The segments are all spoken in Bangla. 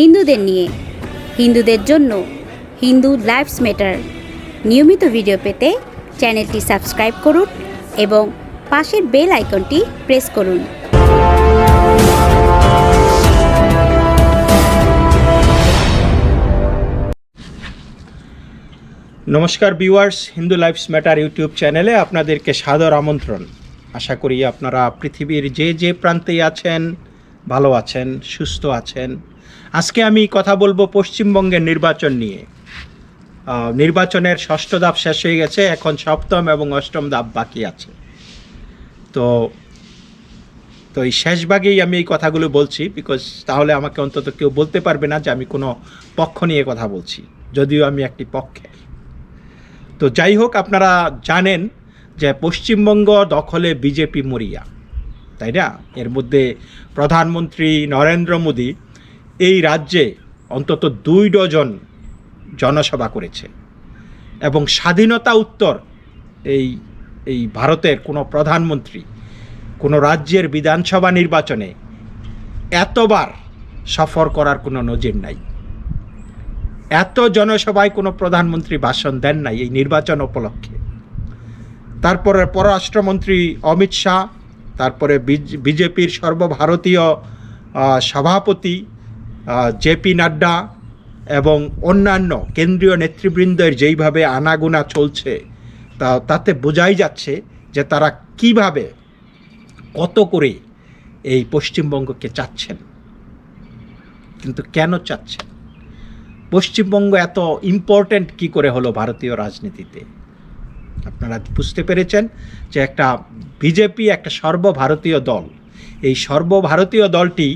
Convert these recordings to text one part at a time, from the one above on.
হিন্দুদের নিয়ে, হিন্দুদের জন্য, হিন্দু লাইফস ম্যাটার নিয়মিত ভিডিও পেতে চ্যানেলটি সাবস্ক্রাইব করুন এবং পাশের বেল আইকনটি প্রেস করুন। নমস্কার viewers, Hindu lives matter YouTube চ্যানেলে আপনাদেরকে সাদর আমন্ত্রণ। আশা করি আপনারা পৃথিবীর যে প্রান্তেই আছেন ভালো আছেন, সুস্থ আছেন। আজকে আমি কথা বলবো পশ্চিমবঙ্গের নির্বাচন নিয়ে। নির্বাচনের ষষ্ঠ ধাপ শেষ হয়ে গেছে, এখন সপ্তম এবং অষ্টম ধাপ বাকি আছে। তো এই শেষ ভাগেই আমি এই কথাগুলো বলছি, বিকজ তাহলে আমাকে অন্তত কেউ বলতে পারবে না যে আমি কোনো পক্ষ নিয়ে কথা বলছি, যদিও আমি একটি পক্ষে। তো যাই হোক, আপনারা জানেন যে পশ্চিমবঙ্গ দখলে বিজেপি মরিয়া, তাই না? এর মধ্যে প্রধানমন্ত্রী নরেন্দ্র মোদী এই রাজ্যে অন্তত 2 ডজন জনসভা করেছে এবং স্বাধীনতা উত্তর এই ভারতের কোনো প্রধানমন্ত্রী কোনো রাজ্যের বিধানসভা নির্বাচনে এতবার সফর করার কোনো নজির নাই। এত জনসভায় কোনো প্রধানমন্ত্রী ভাষণ দেন নাই এই নির্বাচন উপলক্ষে। তারপরে পররাষ্ট্রমন্ত্রী অমিত শাহ, তারপরে বিজেপির সর্বভারতীয় সভাপতি জেপি নাড্ডা এবং অন্যান্য কেন্দ্রীয় নেতৃবৃন্দের যেইভাবে আনাগোনা চলছে, তাতে বোঝাই যাচ্ছে যে তারা কিভাবে কত করে এই পশ্চিমবঙ্গকে চাচ্ছেন। কিন্তু কেন চাচ্ছেন? পশ্চিমবঙ্গ এত ইম্পর্ট্যান্ট কি করে হলো ভারতীয় রাজনীতিতে? আপনারা বুঝতে পেরেছেন যে একটা বিজেপি একটা সর্বভারতীয় দল। এই সর্বভারতীয় দলটি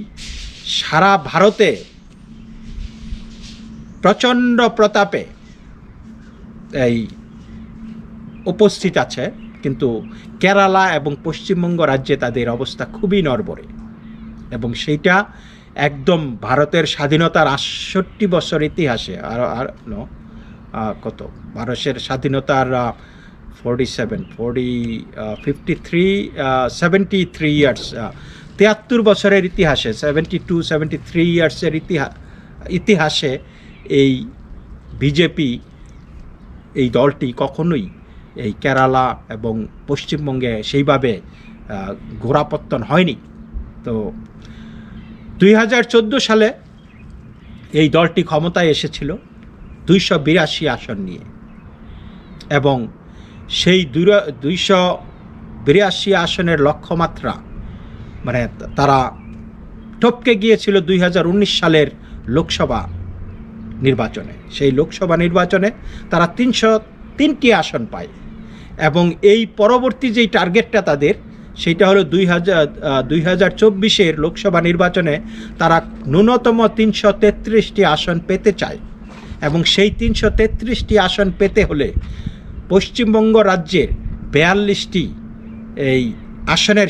সারা ভারতে প্রচণ্ড প্রতাপে এই উপস্থিত আছে, কিন্তু কেরালা এবং পশ্চিমবঙ্গ রাজ্যে তাদের অবস্থা খুবই নড়বড়ে। এবং সেইটা একদম ভারতের স্বাধীনতার ৬৮ বছর ইতিহাসে ভারতের স্বাধীনতার 73 ইয়ার্স, 73 বছরের ইতিহাসে, 73 ইয়ার্সের ইতিহাসে এই বিজেপি এই দলটি কখনোই এই কেরালা এবং পশ্চিমবঙ্গে সেইভাবে গোড়াপত্তন হয়নি। তো 2014 সালে এই দলটি ক্ষমতায় এসেছিল 282 আসন নিয়ে, এবং সেই 282 আসনের লক্ষ্যমাত্রা মানে তারা টপকে গিয়েছিল 2019 সালের লোকসভা নির্বাচনে। সেই লোকসভা নির্বাচনে তারা 303টি আসন পায়, এবং এই পরবর্তী যেই টার্গেটটা তাদের, সেইটা হলো 2024 লোকসভা নির্বাচনে তারা ন্যূনতম 333টি আসন পেতে চায়। এবং সেই 333টি আসন পেতে হলে পশ্চিমবঙ্গ রাজ্যের 42টি এই আসনের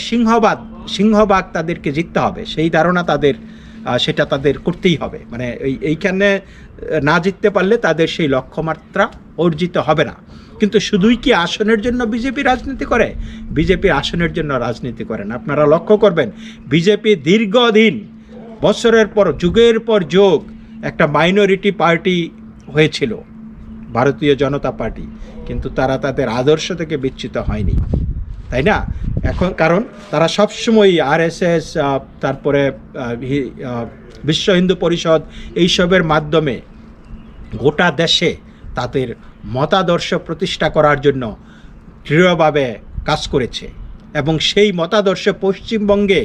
সিংহভাগ তাদেরকে জিততে হবে। সেই ধারণা তাদের, সেটা তাদের করতেই হবে। মানে এইখানে না জিততে পারলে তাদের সেই লক্ষ্যমাত্রা অর্জিত হবে না। কিন্তু শুধুই কি আসনের জন্য বিজেপি রাজনীতি করে? বিজেপি আসনের জন্য রাজনীতি করেন। আপনারা লক্ষ্য করবেন, বিজেপি দীর্ঘদিন বছরের পর যুগের পর যুগ একটা মাইনরিটি পার্টি হয়েছিল, ভারতীয় জনতা পার্টি, কিন্তু তারা তাদের আদর্শ থেকে বিচ্যুত হয়নি, তাই না? এখন কারণ তারা সবসময় আরএসএস, তারপরে বিশ্ব হিন্দু পরিষদ, এইসবের মাধ্যমে গোটা দেশে তাদের মতাদর্শ প্রতিষ্ঠা করার জন্য দৃঢ়ভাবে কাজ করেছে। এবং সেই মতাদর্শ পশ্চিমবঙ্গে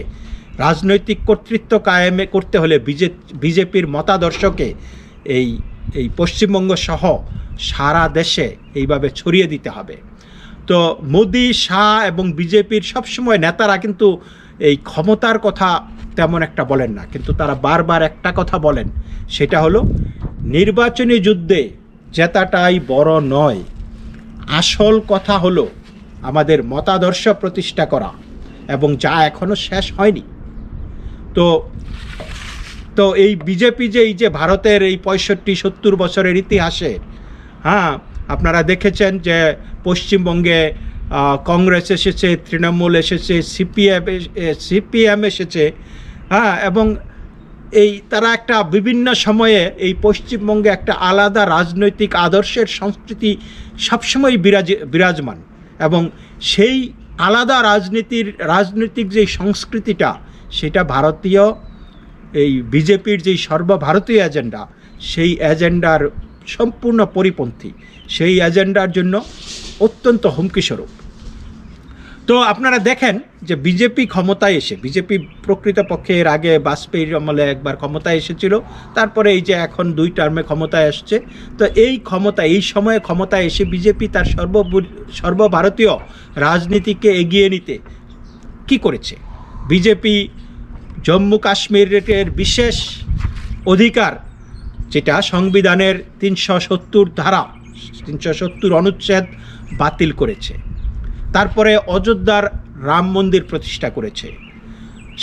রাজনৈতিক কর্তৃত্ব কায়েমে করতে হলে বিজেপির মতাদর্শকে এই পশ্চিমবঙ্গ সহ সারা দেশে এইভাবে ছড়িয়ে দিতে হবে। তো মোদি, শাহ এবং বিজেপির সবসময় নেতারা কিন্তু এই ক্ষমতার কথা তেমন একটা বলেন না, কিন্তু তারা বারবার একটা কথা বলেন, সেটা হলো নির্বাচনী যুদ্ধে জেতাটাই বড় নয়, আসল কথা হলো আমাদের মতাদর্শ প্রতিষ্ঠা করা, এবং যা এখনও শেষ হয়নি। তো এই বিজেপি যে এই যে ভারতের এই 65-70 বছরের ইতিহাসে, আপনারা দেখেছেন যে পশ্চিমবঙ্গে কংগ্রেস এসেছে, তৃণমূল এসেছে, সিপিএম এসেছে, এবং এই তারা একটা বিভিন্ন সময়ে এই পশ্চিমবঙ্গে একটা আলাদা রাজনৈতিক আদর্শের সংস্কৃতি সবসময় বিরাজমান, এবং সেই আলাদা রাজনৈতিক যে সংস্কৃতিটা, সেটা ভারতীয় এই বিজেপির যেই সর্বভারতীয় এজেন্ডা, সেই এজেন্ডার সম্পূর্ণ পরিপন্থী, সেই এজেন্ডার জন্য অত্যন্ত হুমকিস্বরূপ। তো আপনারা দেখেন যে বিজেপি ক্ষমতায় এসে, বিজেপি প্রকৃতপক্ষে এর আগে বাজপেয়ীর আমলে একবার ক্ষমতায় এসেছিল, তারপরে এই যে এখন 2 টার্মে ক্ষমতায় আসছে। তো এই সময়ে ক্ষমতায় এসে বিজেপি তার সর্বভারতীয় রাজনীতিকে এগিয়ে নিতে কি করেছে? বিজেপি জম্মু কাশ্মীরের বিশেষ অধিকার, যেটা সংবিধানের 370 অনুচ্ছেদ বাতিল করেছে। তারপরে অযোধ্যার রাম মন্দির প্রতিষ্ঠা করেছে।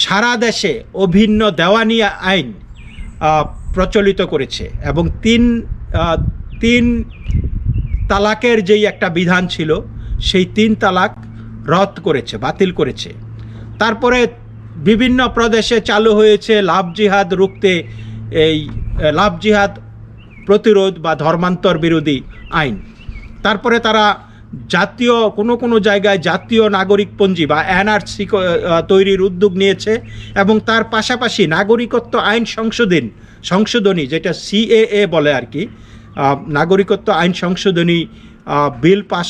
সারা দেশে অভিন্ন দেওয়ানি আইন প্রচলিত করেছে, এবং তিন তালাকের যেই একটা বিধান ছিল, সেই 3 তালাক রদ করেছে, বাতিল করেছে। তারপরে বিভিন্ন প্রদেশে চালু হয়েছে লাভ জিহাদ রুখতে এই লাভ জিহাদ প্রতিরোধ বা ধর্মান্তর বিরোধী আইন। তারপরে তারা জাতীয় কোনো জায়গায় জাতীয় নাগরিকপঞ্জি বা এনআরসি তৈরির উদ্যোগ নিয়েছে, এবং তার পাশাপাশি নাগরিকত্ব আইন সংশোধনী, যেটা সিএএ বলে আর কি, নাগরিকত্ব আইন সংশোধনী বিল পাশ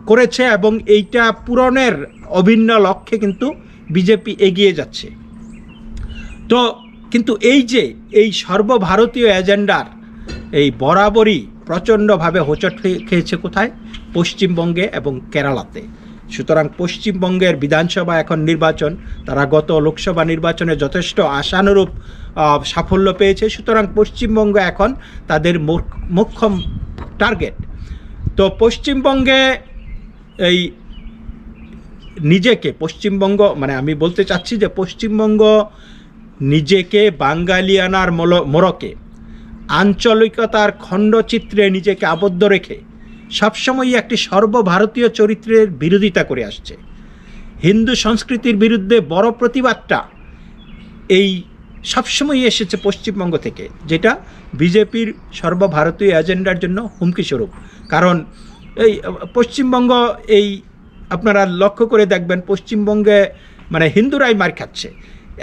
করেছে, এবং এইটা পূরণের অভিন্ন লক্ষ্যে কিন্তু বিজেপি এগিয়ে যাচ্ছে। তো কিন্তু এই সর্বভারতীয় এজেন্ডার এই বরাবরই প্রচণ্ডভাবে হোঁচট খেয়েছে কোথায়? পশ্চিমবঙ্গে এবং কেরালাতে। সুতরাং পশ্চিমবঙ্গের বিধানসভা এখন নির্বাচন, তারা গত লোকসভা নির্বাচনে যথেষ্ট আশানুরূপ সাফল্য পেয়েছে। সুতরাং পশ্চিমবঙ্গ এখন তাদের মুখ্য টার্গেট। তো পশ্চিমবঙ্গে এই পশ্চিমবঙ্গ মানে আমি বলতে চাচ্ছি যে পশ্চিমবঙ্গ নিজেকে বাঙালিয়ানার মোড়কে, আঞ্চলিকতার খণ্ডচিত্রে নিজেকে আবদ্ধ রেখে সবসময়ই একটি সর্বভারতীয় চরিত্রের বিরোধিতা করে আসছে। হিন্দু সংস্কৃতির বিরুদ্ধে বড় প্রতিবাদটা এই সবসময়ই এসেছে পশ্চিমবঙ্গ থেকে, যেটা বিজেপির সর্বভারতীয় এজেন্ডার জন্য হুমকিস্বরূপ। কারণ এই পশ্চিমবঙ্গ আপনারা লক্ষ্য করে দেখবেন, পশ্চিমবঙ্গে মানে হিন্দুরাই মার খাচ্ছে,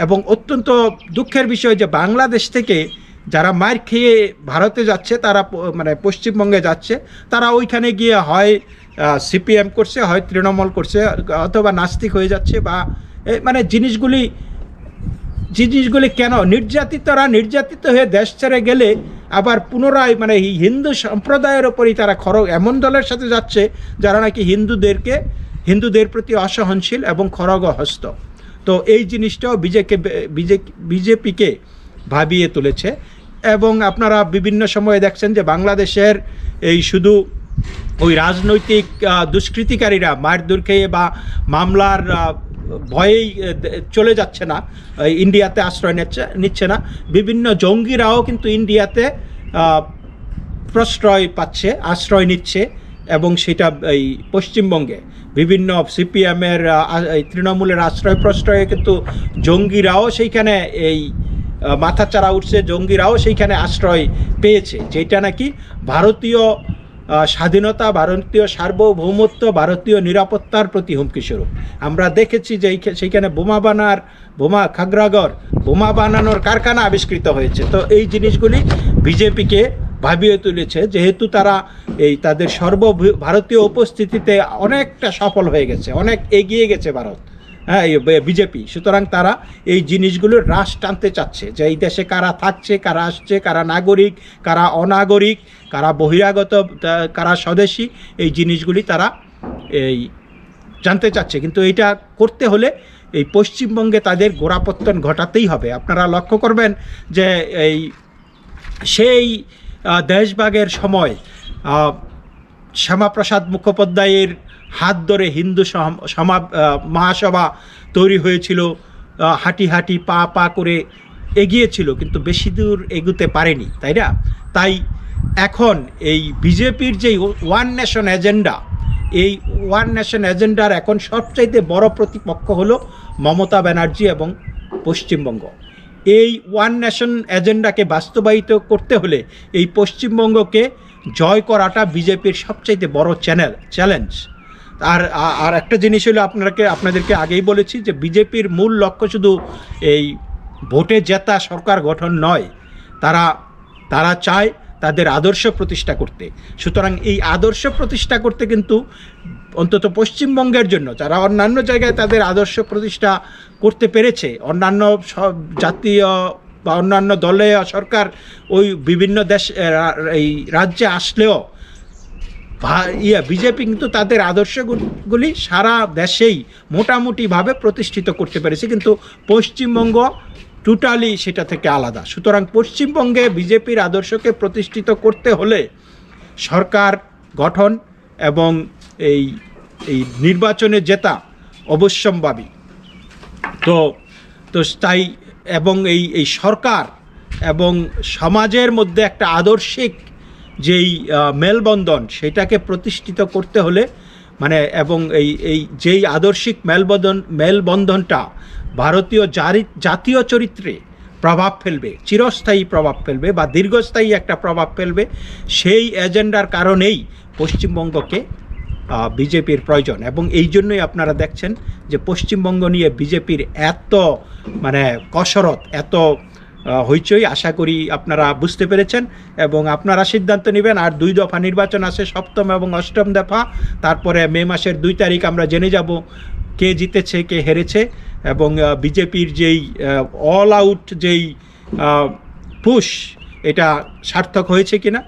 এবং অত্যন্ত দুঃখের বিষয় যে বাংলাদেশ থেকে যারা মার খেয়ে ভারতে যাচ্ছে, তারা মানে পশ্চিমবঙ্গে যাচ্ছে, তারা ওইখানে গিয়ে হয় সিপিএম করছে, হয় তৃণমূল করছে, অথবা নাস্তিক হয়ে যাচ্ছে, বা মানে জিনিসগুলি কেন নির্যাতিত হয়ে দেশ ছেড়ে গেলে আবার পুনরায় মানে হিন্দু সম্প্রদায়ের ওপরই তারা এমন দলের সাথে যাচ্ছে যারা নাকি হিন্দুদের প্রতি অসহনশীল এবং খড়গহস্ত। তো এই জিনিসটাও বিজেপিকে ভাবিয়ে তুলেছে। এবং আপনারা বিভিন্ন সময়ে দেখছেন যে বাংলাদেশের এই শুধু ওই রাজনৈতিক দুষ্কৃতিকারীরা মারধর খেয়ে বা মামলার ভয়েই চলে যাচ্ছে না, ইন্ডিয়াতে আশ্রয় নিচ্ছে না, বিভিন্ন জঙ্গিরাও কিন্তু ইন্ডিয়াতে আশ্রয় নিচ্ছে, এবং সেটা এই পশ্চিমবঙ্গে বিভিন্ন সিপিএমের তৃণমূলের প্রশ্রয়ে কিন্তু জঙ্গিরাও সেইখানে মাথাচাড়া উঠছে, জঙ্গিরাও সেইখানে আশ্রয় পেয়েছে, যেটা নাকি ভারতীয় স্বাধীনতা, ভারতীয় সার্বভৌমত্ব, ভারতীয় নিরাপত্তার প্রতি হুমকিস্বরূপ। আমরা দেখেছি যে সেইখানে বোমা বানানোর কারখানা আবিষ্কৃত হয়েছে। তো এই জিনিসগুলি বিজেপিকে ভাবিয়ে তুলেছে, যেহেতু তারা তাদের সর্বভারতীয় উপস্থিতিতে অনেকটা সফল হয়ে গেছে, অনেক এগিয়ে গেছে ভারত, বিজেপি। সুতরাং তারা এই জিনিসগুলোর হ্রাস টানতে চাচ্ছে, যে এই দেশে কারা থাকছে, কারা আসছে, কারা নাগরিক, কারা অনাগরিক, কারা বহিরাগত, কারা স্বদেশী, এই জিনিসগুলি তারা জানতে চাচ্ছে। কিন্তু এইটা করতে হলে এই পশ্চিমবঙ্গে তাদের গোড়াপত্তন ঘটাতেই হবে। আপনারা লক্ষ্য করবেন যে সেই দেশভাগের সময় শ্যামাপ্রসাদ মুখোপাধ্যায়ের হাত ধরে হিন্দু মহাসভা তৈরি হয়েছিল, হাঁটি পা করে এগিয়েছিল, কিন্তু বেশি দূর এগুতে পারেনি, তাই না? তাই এখন এই বিজেপির যে ওয়ান নেশন এজেন্ডার এখন সবচাইতে বড় প্রতিপক্ষ হলো মমতা ব্যানার্জি এবং পশ্চিমবঙ্গ। এই ওয়ান নেশন এজেন্ডাকে বাস্তবায়িত করতে হলে এই পশ্চিমবঙ্গকে জয় করাটা বিজেপির সবচাইতে বড় চ্যালেঞ্জ। আর একটা জিনিস হলো আপনাদেরকে আগেই বলেছি যে বিজেপির মূল লক্ষ্য শুধু এই ভোটে জেতা সরকার গঠন নয়, তারা চায় তাদের আদর্শ প্রতিষ্ঠা করতে। সুতরাং এই আদর্শ প্রতিষ্ঠা করতে কিন্তু অন্তত পশ্চিমবঙ্গের জন্য, যারা অন্যান্য জায়গায় তাদের আদর্শ প্রতিষ্ঠা করতে পেরেছে, অন্যান্য সব জাতীয় বা অন্যান্য দলে সরকার ওই বিভিন্ন এই রাজ্যে আসলেও বিজেপি কিন্তু তাদের আদর্শগুলি সারা দেশেই মোটামুটিভাবে প্রতিষ্ঠিত করতে পেরেছে, কিন্তু পশ্চিমবঙ্গ টোটালি সেটা থেকে আলাদা। সুতরাং পশ্চিমবঙ্গে বিজেপির আদর্শকে প্রতিষ্ঠিত করতে হলে সরকার গঠন এবং এই নির্বাচনে জেতা অবশ্যম্ভাবী। তো তাই এবং এই সরকার এবং সমাজের মধ্যে একটা আদর্শিক যেই মেলবন্ধন প্রতিষ্ঠিত করতে হলে এবং যেই আদর্শিক মেলবন্ধনটা ভারতীয় জাতীয় চরিত্রে প্রভাব ফেলবে, চিরস্থায়ী প্রভাব ফেলবে বা দীর্ঘস্থায়ী একটা প্রভাব ফেলবে, সেই এজেন্ডার কারণেই পশ্চিমবঙ্গকে বিজেপির প্রয়োজন। এবং এই জন্যই আপনারা দেখছেন যে পশ্চিমবঙ্গ নিয়ে বিজেপির এত কসরত, এত হইচই। আশা করি আপনারা বুঝতে পেরেছেন এবং আপনারা সিদ্ধান্ত নেবেন। আর 2 দফা নির্বাচন আছে, 7ম এবং 8ম দফা। তারপরে মে মাসের 2 তারিখ আমরা জেনে যাব কে জিতেছে কে হেরেছে এবং বিজেপির যেই অল আউট যেই পুশ এটা সার্থক হয়েছে কিনা।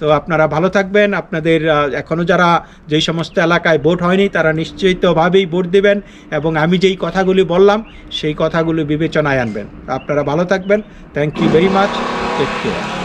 তো আপনারা ভালো থাকবেন। আপনাদের এখনও যারা যেই সমস্ত এলাকায় ভোট হয়নি তারা নিশ্চিতভাবেই ভোট দেবেন এবং আমি যেই কথাগুলি বললাম সেই কথাগুলি বিবেচনায় আনবেন। আপনারা ভালো থাকবেন। Thank you very much. Take care.